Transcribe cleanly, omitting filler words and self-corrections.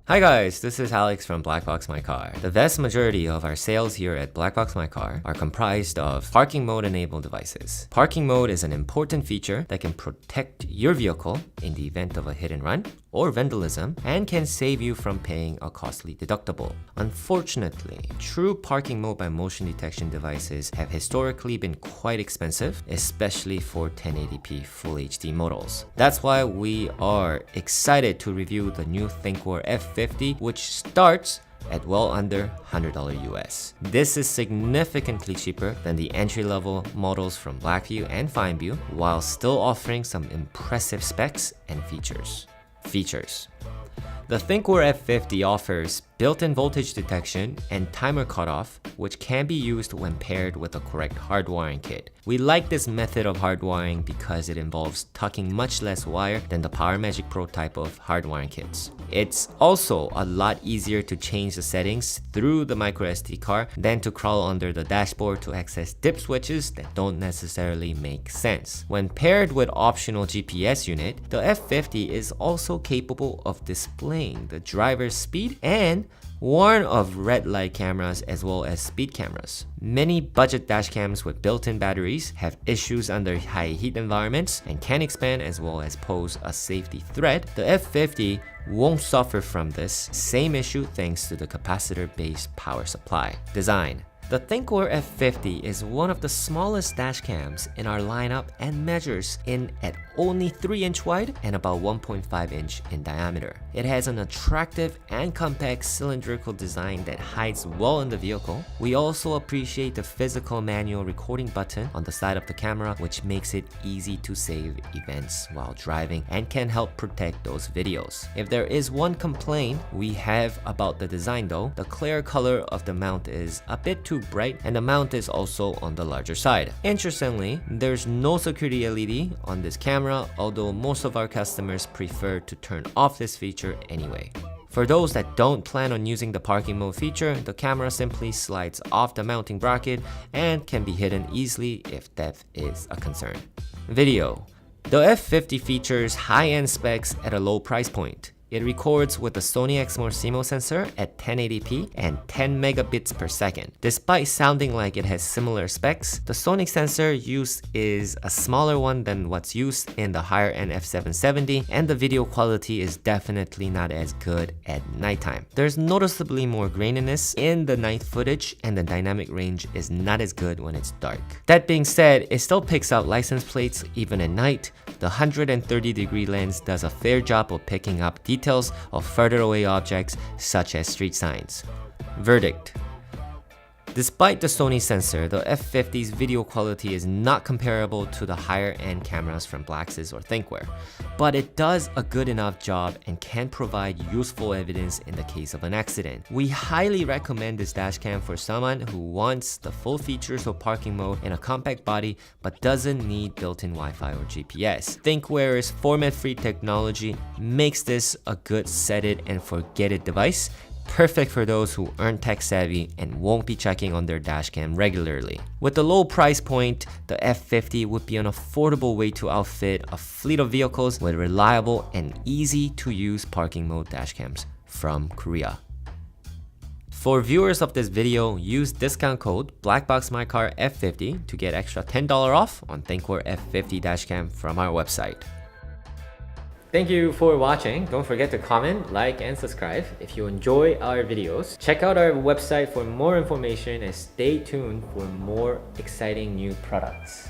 Hi guys, this is Alex from Blackbox My Car. The vast majority of our sales here at Blackbox My Car are comprised of parking mode enabled devices. Parking mode is an important feature that can protect your vehicle in the event of a hit and run or vandalism and can save you from paying a costly deductible. Unfortunately, true parking mode by motion detection devices have historically been quite expensive, especially for 1080p Full HD models. That's why we are excited to review the new ThinkPad F50, which starts at well under $100 US. This is significantly cheaper than the entry-level models from Blackview and Fineview, while still offering some impressive specs and features. The ThinkPad F50 offers built-in voltage detection and timer cutoff, which can be used when paired with a correct hardwiring kit. We like this method of hardwiring because it involves tucking much less wire than the PowerMagic Pro type of hardwiring kits. It's also a lot easier to change the settings through the microSD card than to crawl under the dashboard to access dip switches that don't necessarily make sense. When paired with optional GPS unit, the F50 is also capable of displaying the driver's speed and warn of red light cameras as well as speed cameras. Many budget dash cams with built-in batteries have issues under high heat environments and can expand as well as pose a safety threat. The F50 won't suffer from this same issue thanks to the capacitor-based power supply. Design. The ThinkPad F50 is one of the smallest dash cams in our lineup and measures in at only 3-inch wide and about 1.5 inch in diameter. It has an attractive and compact cylindrical design that hides well in the vehicle. We also appreciate the physical manual recording button on the side of the camera, which makes it easy to save events while driving and can help protect those videos. If there is one complaint we have about the design though, the clear color of the mount is a bit too bright and the mount is also on the larger side. Interestingly, there's no security LED on this camera, although most of our customers prefer to turn off this feature anyway. For those that don't plan on using the parking mode feature, the camera simply slides off the mounting bracket and can be hidden easily if depth is a concern. Video. The F50 features high-end specs at a low price point. It records with the Sony Exmor CMOS sensor at 1080p and 10 megabits per second. Despite sounding like it has similar specs, the Sony sensor used is a smaller one than what's used in the higher-end F770, and the video quality is definitely not as good at nighttime. There's noticeably more graininess in the night footage, and the dynamic range is not as good when it's dark. That being said, it still picks out license plates even at night. The 130-degree lens does a fair job of picking up details of further away objects such as street signs. Verdict. Despite the Sony sensor, the F50's video quality is not comparable to the higher-end cameras from Blacksys or ThinkPad, but it does a good enough job and can provide useful evidence in the case of an accident. We highly recommend this dashcam for someone who wants the full features of parking mode in a compact body but doesn't need built-in Wi-Fi or GPS. ThinkPad's format-free technology makes this a good set-it-and-forget-it device, perfect for those who aren't tech savvy and won't be checking on their dashcam regularly. With the low price point, the F50 would be an affordable way to outfit a fleet of vehicles with reliable and easy to use parking mode dashcams from Korea. For viewers of this video, use discount code BlackboxMyCarF50 to get extra $10 off on ThinkPad F50 dashcam from our website. Thank you for watching. Don't forget to comment, like, and subscribe if you enjoy our videos. Check out our website for more information and stay tuned for more exciting new products.